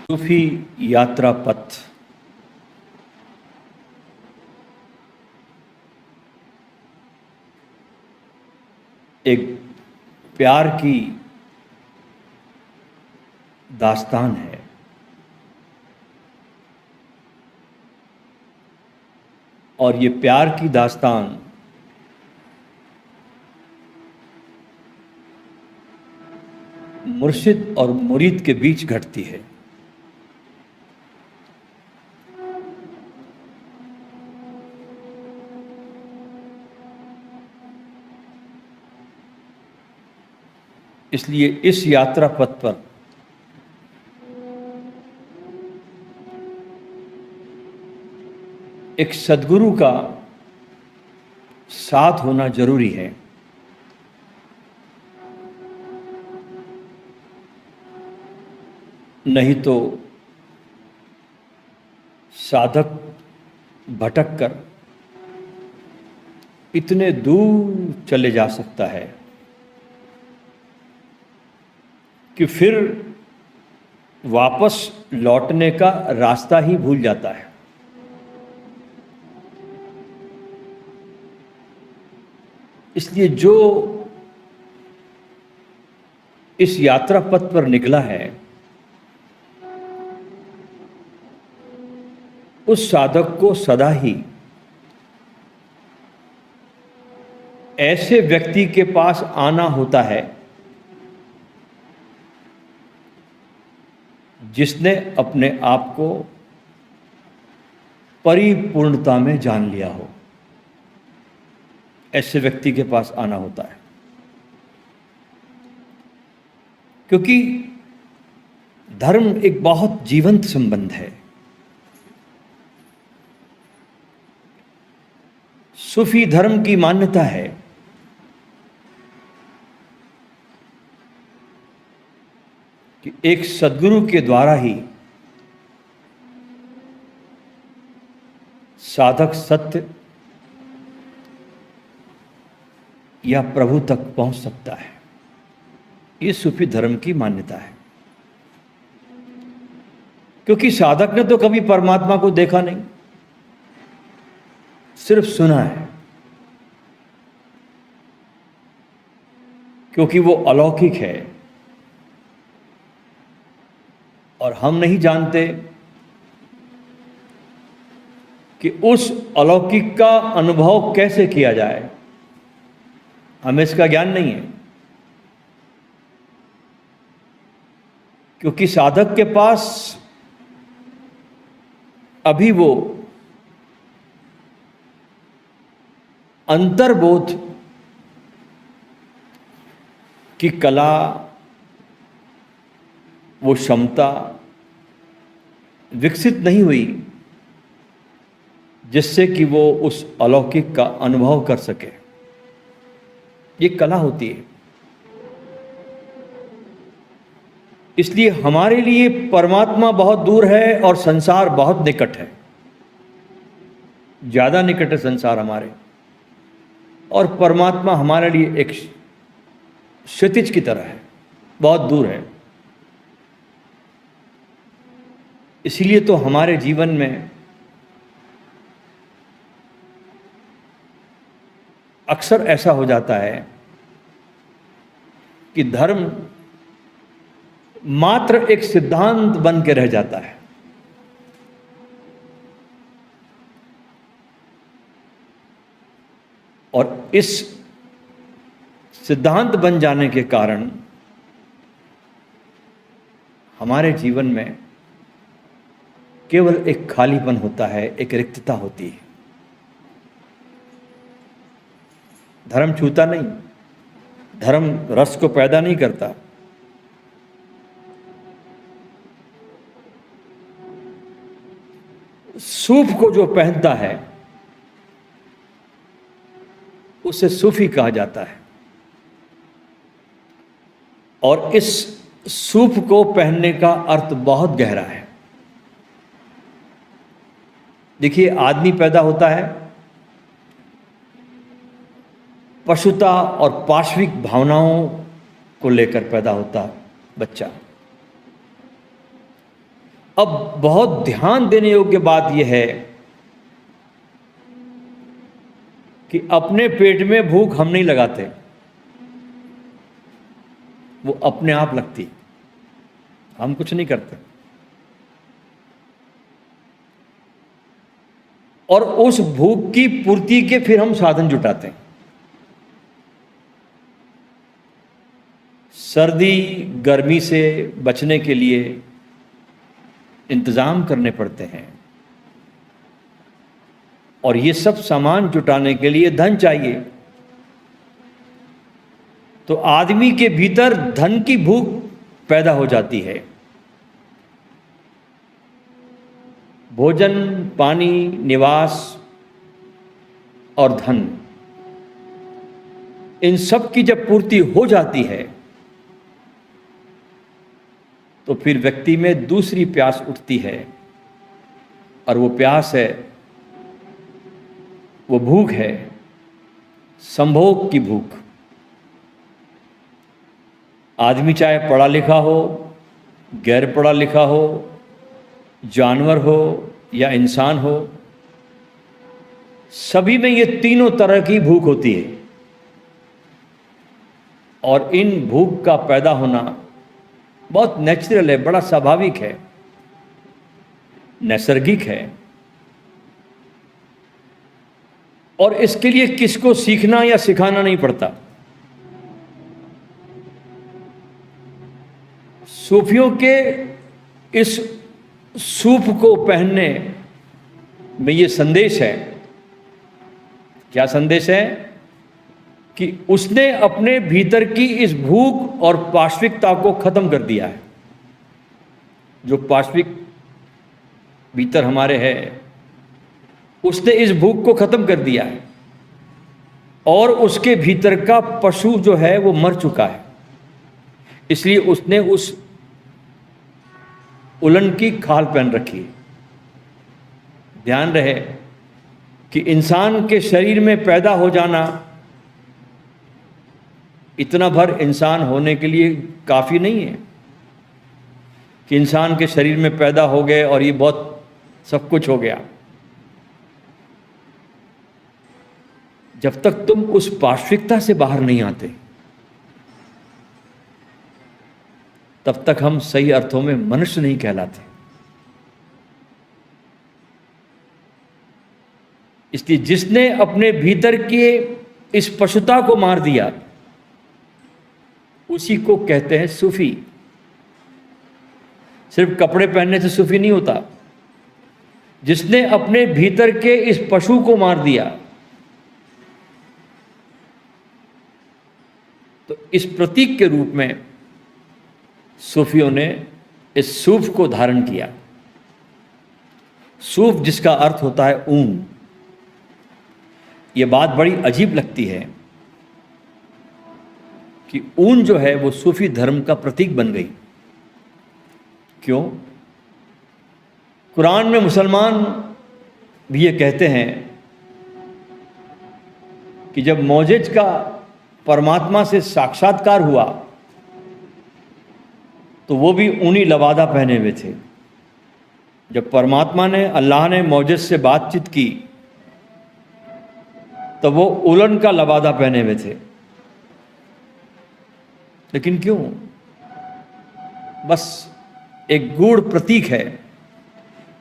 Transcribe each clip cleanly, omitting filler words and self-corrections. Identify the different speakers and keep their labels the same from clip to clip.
Speaker 1: सूफी यात्रा पथ एक प्यार की दास्तान है। और ये प्यार की दास्तान मुर्शिद और मुरीद के बीच घटती है। इसलिए इस यात्रा पथ पर एक सद्गुरु का साथ होना जरूरी है। नहीं तो साधक भटक कर इतने दूर चले जा सकता है कि फिर वापस लौटने का रास्ता ही भूल जाता है। इसलिए जो इस यात्रा पथ पर निकला है उस साधक को सदा ही ऐसे व्यक्ति के पास आना होता है जिसने अपने आप को परिपूर्णता में जान लिया हो। ऐसे व्यक्ति के पास आना होता है, क्योंकि धर्म एक बहुत जीवंत संबंध है। सूफी धर्म की मान्यता है कि एक सद्गुरु के द्वारा ही साधक सत्य या प्रभु तक पहुंच सकता है। ये सूफी धर्म की मान्यता है, क्योंकि साधक ने तो कभी परमात्मा को देखा नहीं, सिर्फ सुना है। क्योंकि वो अलौकिक है और हम नहीं जानते कि उस अलौकिक का अनुभव कैसे किया जाए। हमें इसका ज्ञान नहीं है, क्योंकि साधक के पास अभी वो अंतर्बोध की कला, वो क्षमता विकसित नहीं हुई जिससे कि वो उस अलौकिक का अनुभव कर सके। ये कला होती है। इसलिए हमारे लिए परमात्मा बहुत दूर है और संसार बहुत निकट है। ज़्यादा निकट है संसार हमारे, और परमात्मा हमारे लिए एक क्षितिज की तरह है, बहुत दूर है। इसीलिए तो हमारे जीवन में अक्सर ऐसा हो जाता है कि धर्म मात्र एक सिद्धांत बन के रह जाता है। और इस सिद्धांत बन जाने के कारण हमारे जीवन में केवल एक खालीपन होता है, एक रिक्तता होती है। धर्म छूता नहीं, धर्म रस को पैदा नहीं करता। सूफ को जो पहनता है उसे सूफी कहा जाता है। और इस सूफ को पहनने का अर्थ बहुत गहरा है। देखिए, आदमी पैदा होता है पशुता और पाशविक भावनाओं को लेकर पैदा होता बच्चा। अब बहुत ध्यान देने योग्य बात यह है कि अपने पेट में भूख हम नहीं लगाते, वो अपने आप लगती है, हम कुछ नहीं करते। और उस भूख की पूर्ति के फिर हम साधन जुटाते हैं। सर्दी गर्मी से बचने के लिए इंतजाम करने पड़ते हैं, और ये सब सामान जुटाने के लिए धन चाहिए। तो आदमी के भीतर धन की भूख पैदा हो जाती है। भोजन, पानी, निवास और धन, इन सब की जब पूर्ति हो जाती है तो फिर व्यक्ति में दूसरी प्यास उठती है, और वो प्यास है, वो भूख है संभोग की भूख। आदमी चाहे पढ़ा लिखा हो, गैर पढ़ा लिखा हो, जानवर हो या इंसान हो, सभी में ये तीनों तरह की भूख होती है। और इन भूख का पैदा होना बहुत नेचुरल है, बड़ा स्वाभाविक है, नैसर्गिक है। और इसके लिए किसको सीखना या सिखाना नहीं पड़ता। सूफियों के इस सूफ को पहनने में ये संदेश है। क्या संदेश है? कि उसने अपने भीतर की इस भूख और पाश्विकता को खत्म कर दिया है। जो पाश्विक भीतर हमारे है, उसने इस भूख को खत्म कर दिया है, और उसके भीतर का पशु जो है वो मर चुका है। इसलिए उसने उस उलन की खाल पहन रखी है। ध्यान रहे कि इंसान के शरीर में पैदा हो जाना इतना भर इंसान होने के लिए काफ़ी नहीं है कि इंसान के शरीर में पैदा हो गए और ये बहुत सब कुछ हो गया। जब तक तुम उस पाश्विकता से बाहर नहीं आते, तब तक हम सही अर्थों में मनुष्य नहीं कहलाते। इसलिए जिसने अपने भीतर के इस पशुता को मार दिया, उसी को कहते हैं सूफी। सिर्फ कपड़े पहनने से सूफी नहीं होता। जिसने अपने भीतर के इस पशु को मार दिया, तो इस प्रतीक के रूप में सूफियों ने इस सूफ को धारण किया। सूफ जिसका अर्थ होता है ऊन। यह बात बड़ी अजीब लगती है कि ऊन जो है वो सूफी धर्म का प्रतीक बन गई। क्यों? कुरान में मुसलमान भी ये कहते हैं कि जब मौजिज का परमात्मा से साक्षात्कार हुआ तो वो भी ऊनी लवादा पहने हुए थे। जब परमात्मा ने, अल्लाह ने मौजिज से बातचीत की तो वो उलन का लवादा पहने हुए थे। लेकिन क्यों? बस एक गूढ़ प्रतीक है,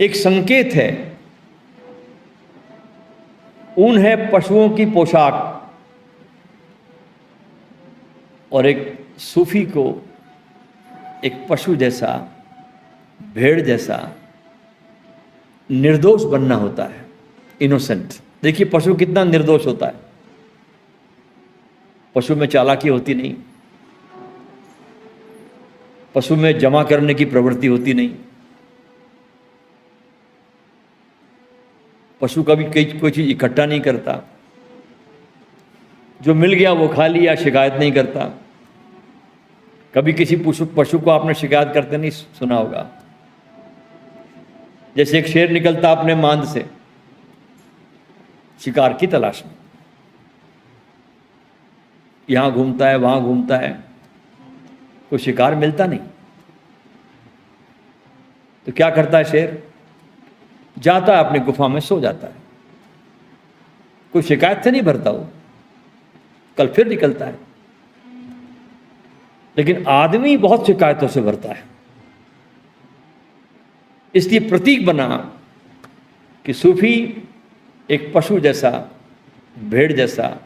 Speaker 1: एक संकेत है। ऊन है पशुओं की पोशाक, और एक सूफी को एक पशु जैसा, भेड़ जैसा निर्दोष बनना होता है, इनोसेंट। देखिए पशु कितना निर्दोष होता है। पशु में चालाकी होती नहीं, पशु में जमा करने की प्रवृत्ति होती नहीं, पशु कभी कोई चीज इकट्ठा नहीं करता, जो मिल गया वो खा लिया, शिकायत नहीं करता। कभी किसी पशु को आपने शिकायत करते नहीं सुना होगा। जैसे एक शेर निकलता अपने मांद से शिकार की तलाश में, यहां घूमता है वहां घूमता है, कोई शिकार मिलता नहीं। तो क्या करता है शेर? जाता है अपनी गुफा में, सो जाता है, कोई शिकायत से नहीं भरता वो, कल फिर निकलता है। लेकिन आदमी बहुत शिकायतों से भरता है। इसलिए प्रतीक बना कि सूफी एक पशु जैसा, भेड़ जैसा,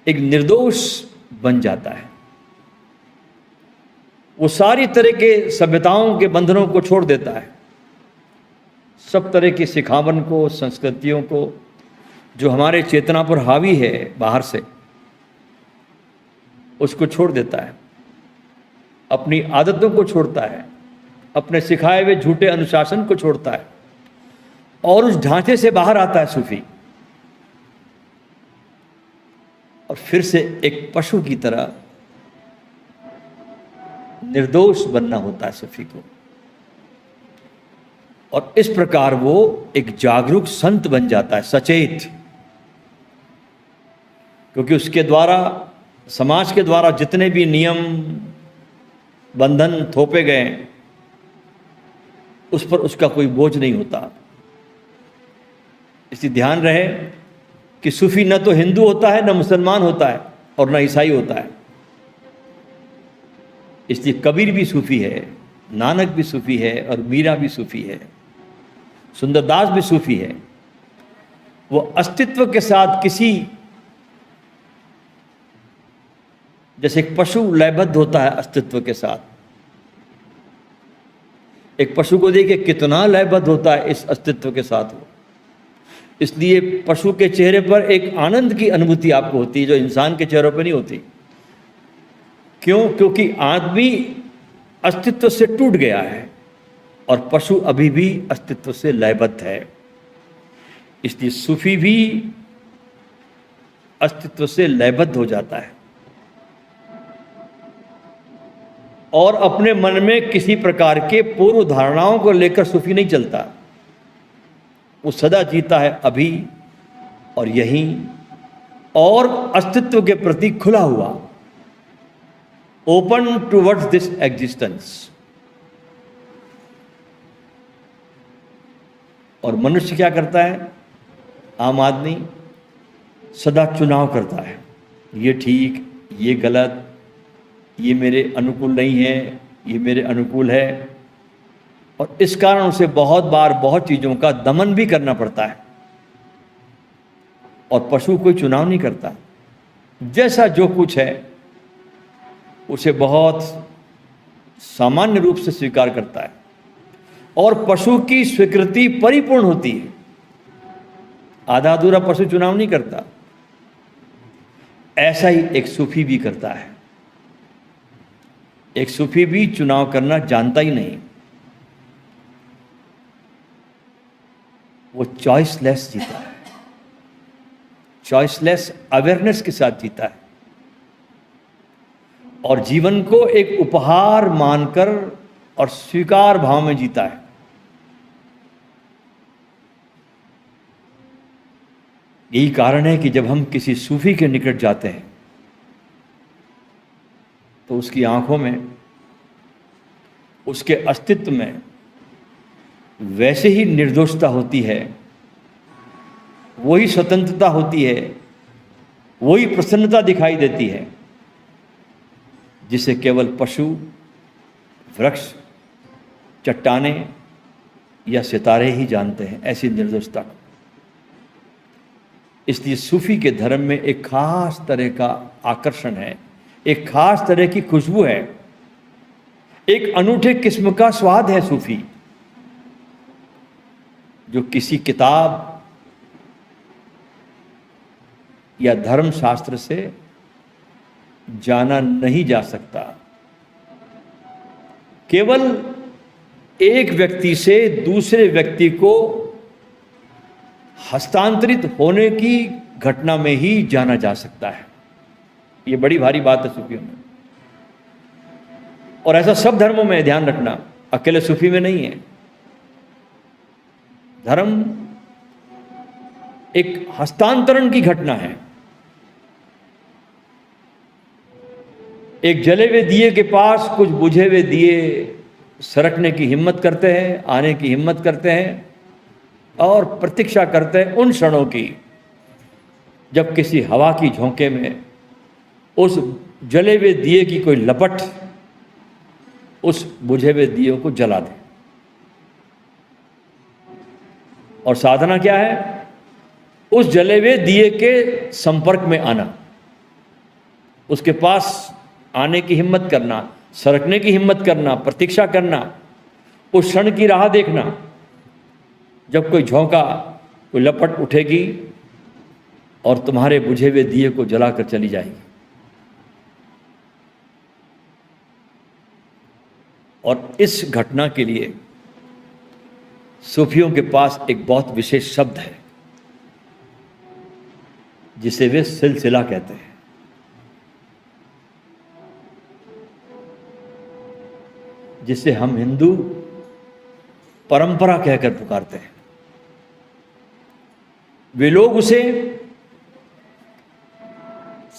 Speaker 1: एक निर्दोष बन जाता है। वो सारी तरह के सभ्यताओं के बंधनों को छोड़ देता है, सब तरह की सिखावन को, संस्कृतियों को जो हमारे चेतना पर हावी है बाहर से, उसको छोड़ देता है, अपनी आदतों को छोड़ता है, अपने सिखाए हुए झूठे अनुशासन को छोड़ता है और उस ढांचे से बाहर आता है सूफी। और फिर से एक पशु की तरह निर्दोष बनना होता है सूफी को। और इस प्रकार वो एक जागरूक संत बन जाता है, सचेत, क्योंकि उसके द्वारा, समाज के द्वारा जितने भी नियम बंधन थोपे गए, उस पर उसका कोई बोझ नहीं होता। इसलिए ध्यान रहे कि सूफी न तो हिंदू होता है, न मुसलमान होता है, और न ईसाई होता है। इसलिए कबीर भी सूफी है, नानक भी सूफी है, और मीरा भी सूफी है, सुंदरदास भी सूफी है। वो अस्तित्व के साथ किसी, जैसे एक पशु लयबद्ध होता है अस्तित्व के साथ, एक पशु को देखिए कितना लयबद्ध होता है इस अस्तित्व के साथ वो। इसलिए पशु के चेहरे पर एक आनंद की अनुभूति आपको होती है जो इंसान के चेहरों पर नहीं होती। क्यों? क्योंकि आदमी अस्तित्व से टूट गया है और पशु अभी भी अस्तित्व से लयबद्ध है। इसलिए सूफी भी अस्तित्व से लयबद्ध हो जाता है और अपने मन में किसी प्रकार के पूर्व धारणाओं को लेकर सूफी नहीं चलता। वो सदा जीता है अभी और यहीं, और अस्तित्व के प्रति खुला हुआ, ओपन टूवर्ड्स दिस एग्जिस्टेंस। और मनुष्य क्या करता है? आम आदमी सदा चुनाव करता है, ये ठीक, ये गलत, ये मेरे अनुकूल नहीं है, ये मेरे अनुकूल है। और इस कारण उसे बहुत बार बहुत चीज़ों का दमन भी करना पड़ता है। और पशु कोई चुनाव नहीं करता, जैसा जो कुछ है उसे बहुत सामान्य रूप से स्वीकार करता है, और पशु की स्वीकृति परिपूर्ण होती है। आधा अधूरा पशु चुनाव नहीं करता। ऐसा ही एक सूफी भी करता है। एक सूफी भी चुनाव करना जानता ही नहीं, वो चॉइसलेस जीता है, चॉइसलेस अवेयरनेस के साथ जीता है, और जीवन को एक उपहार मानकर और स्वीकार भाव में जीता है। यही कारण है कि जब हम किसी सूफी के निकट जाते हैं तो उसकी आंखों में, उसके अस्तित्व में वैसे ही निर्दोषता होती है, वही स्वतंत्रता होती है, वही प्रसन्नता दिखाई देती है जिसे केवल पशु, वृक्ष, चट्टानें या सितारे ही जानते हैं, ऐसी निर्दोषता को। इसलिए सूफी के धर्म में एक खास तरह का आकर्षण है, एक खास तरह की खुशबू है, एक अनूठे किस्म का स्वाद है सूफी, जो किसी किताब या धर्म शास्त्र से जाना नहीं जा सकता। केवल एक व्यक्ति से दूसरे व्यक्ति को हस्तांतरित होने की घटना में ही जाना जा सकता है। ये बड़ी भारी बात है सूफियों में, और ऐसा सब धर्मों में, ध्यान रखना, अकेले सूफी में नहीं है। धर्म एक हस्तांतरण की घटना है। एक जले हुए दिए के पास कुछ बुझे हुए दिए सरकने की हिम्मत करते हैं, आने की हिम्मत करते हैं और प्रतीक्षा करते हैं उन क्षणों की जब किसी हवा की झोंके में उस जले हुए दिए की कोई लपट उस बुझे हुए दिए को जला दे। और साधना क्या है? उस जले हुए दिए के संपर्क में आना, उसके पास आने की हिम्मत करना, सरकने की हिम्मत करना, प्रतीक्षा करना, उस क्षण की राह देखना जब कोई झोंका, कोई लपट उठेगी और तुम्हारे बुझे हुए दिए को जलाकर चली जाएगी। और इस घटना के लिए सूफियों के पास एक बहुत विशेष शब्द है जिसे वे सिलसिला कहते हैं। जिसे हम हिंदू परंपरा कहकर पुकारते हैं, वे लोग उसे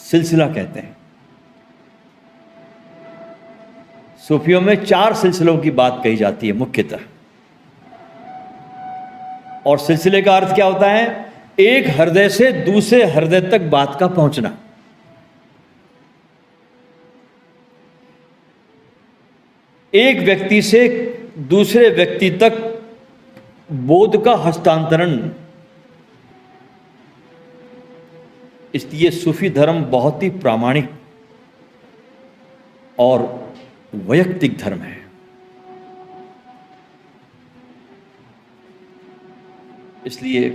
Speaker 1: सिलसिला कहते हैं। सूफियों में 4 सिलसिलों की बात कही जाती है मुख्यतः। और सिलसिले का अर्थ क्या होता है? एक हृदय से दूसरे हृदय तक बात का पहुंचना। एक व्यक्ति से दूसरे व्यक्ति तक बोध का हस्तांतरण। इसलिए सूफी धर्म बहुत ही प्रामाणिक और वैयक्तिक धर्म है। इसलिए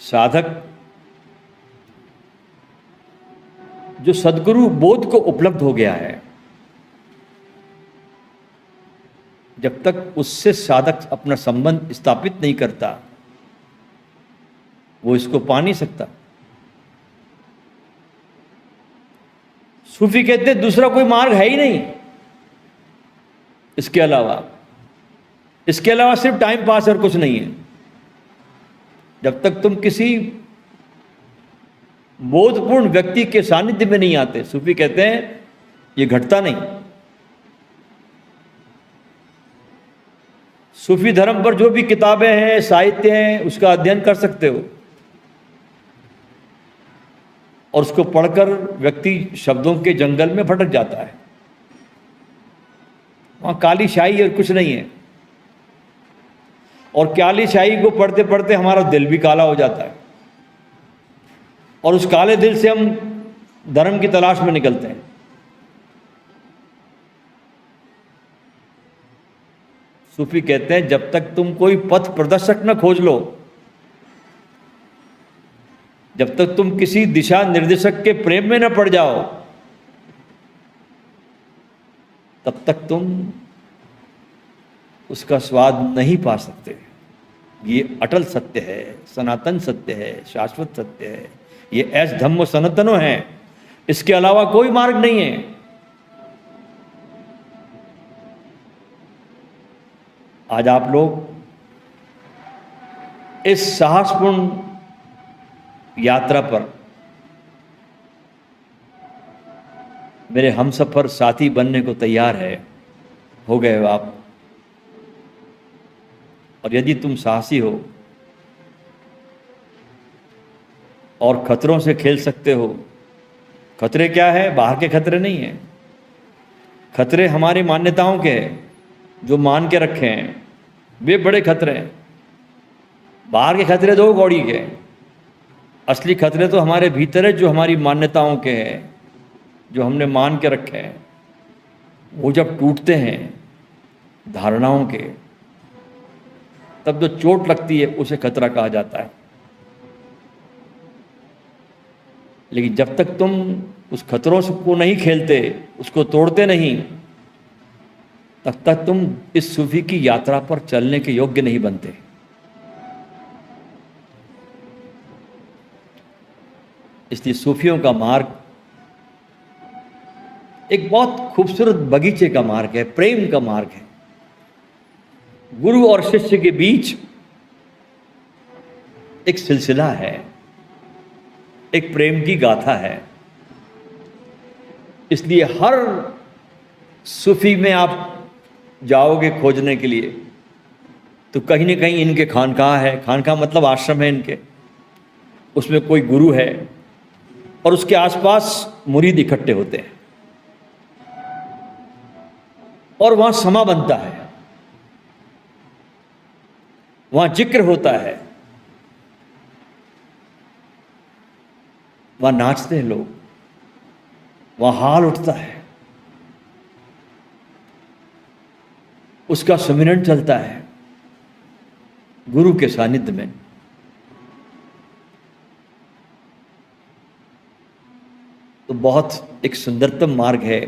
Speaker 1: साधक जो सद्गुरु बोध को उपलब्ध हो गया है, जब तक उससे साधक अपना संबंध स्थापित नहीं करता, वो इसको पा नहीं सकता। सूफी कहते हैं दूसरा कोई मार्ग है ही नहीं इसके अलावा। इसके अलावा सिर्फ टाइम पास और कुछ नहीं है। जब तक तुम किसी बोधपूर्ण व्यक्ति के सानिध्य में नहीं आते, सूफी कहते हैं ये घटता नहीं। सूफी धर्म पर जो भी किताबें हैं, साहित्य हैं, उसका अध्ययन कर सकते हो और उसको पढ़कर व्यक्ति शब्दों के जंगल में भटक जाता है। वहां काली शाही और कुछ नहीं है। और काली शाही को पढ़ते पढ़ते हमारा दिल भी काला हो जाता है और उस काले दिल से हम धर्म की तलाश में निकलते हैं। सूफी कहते हैं जब तक तुम कोई पथ प्रदर्शक न खोज लो, जब तक तुम किसी दिशा निर्देशक के प्रेम में न पड़ जाओ, तब तक तुम उसका स्वाद नहीं पा सकते। ये अटल सत्य है, सनातन सत्य है, शाश्वत सत्य है। ये ऐस धम्म सनातनो है, इसके अलावा कोई मार्ग नहीं है। आज आप लोग इस साहसपूर्ण यात्रा पर मेरे हमसफर साथी बनने को तैयार हो गए हो आप। और यदि तुम साहसी हो और खतरों से खेल सकते हो, खतरे क्या है? बाहर के खतरे नहीं है, खतरे हमारी मान्यताओं के हैं जो मान के रखे हैं, वे बड़े खतरे हैं। बाहर के खतरे दो कौड़ी के, असली खतरे तो हमारे भीतर है, जो हमारी मान्यताओं के हैं, जो हमने मान के रखे हैं। वो जब टूटते हैं धारणाओं के, तब जो चोट लगती है उसे खतरा कहा जाता है। लेकिन जब तक तुम उस खतरों को नहीं खेलते, उसको तोड़ते नहीं, तब तक तुम इस सूफी की यात्रा पर चलने के योग्य नहीं बनते। इसलिए सूफियों का मार्ग एक बहुत खूबसूरत बगीचे का मार्ग है, प्रेम का मार्ग है। गुरु और शिष्य के बीच एक सिलसिला है, एक प्रेम की गाथा है। इसलिए हर सूफी में आप जाओगे खोजने के लिए तो कहीं ना कहीं इनके खानकाह है, खानकाह मतलब आश्रम है इनके, उसमें कोई गुरु है और उसके आसपास मुरीद इकट्ठे होते हैं और वहां समा बनता है, वहां जिक्र होता है, वहां नाचते हैं लोग, वहां हाल उठता है, उसका सुमिरन चलता है गुरु के सानिध्य में। तो बहुत एक सुंदरतम मार्ग है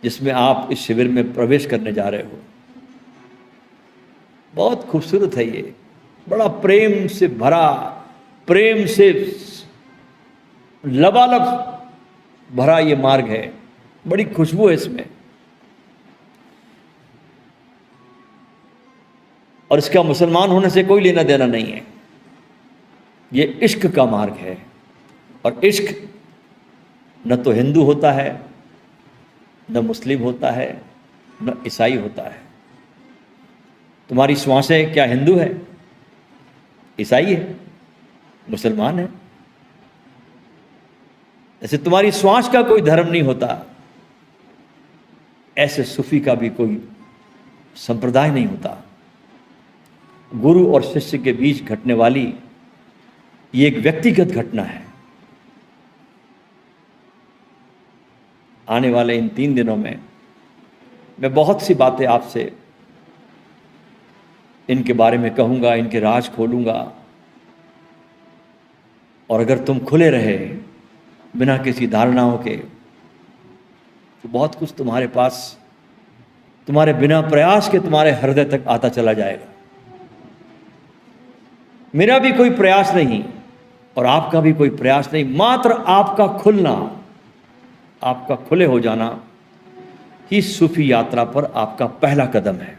Speaker 1: जिसमें आप इस शिविर में प्रवेश करने जा रहे हो। बहुत खूबसूरत है ये, बड़ा प्रेम से भरा, प्रेम से लबालब भरा ये मार्ग है, बड़ी खुशबू है इसमें। और इसका मुसलमान होने से कोई लेना देना नहीं है, ये इश्क का मार्ग है। और इश्क न तो हिंदू होता है, न मुस्लिम होता है, न ईसाई होता है। तुम्हारी श्वासें क्या हिंदू है, ईसाई है, मुसलमान है? ऐसे तुम्हारी श्वास का कोई धर्म नहीं होता, ऐसे सूफी का भी कोई संप्रदाय नहीं होता। गुरु और शिष्य के बीच घटने वाली ये एक व्यक्तिगत घटना है। आने वाले इन 3 दिनों में मैं बहुत सी बातें आपसे इनके बारे में कहूँगा, इनके राज खोलूँगा। और अगर तुम खुले रहे बिना किसी धारणाओं के तो बहुत कुछ तुम्हारे पास, तुम्हारे बिना प्रयास के तुम्हारे हृदय तक आता चला जाएगा। मेरा भी कोई प्रयास नहीं और आपका भी कोई प्रयास नहीं, मात्र आपका खुलना, आपका खुले हो जाना ही सूफी यात्रा पर आपका पहला कदम है।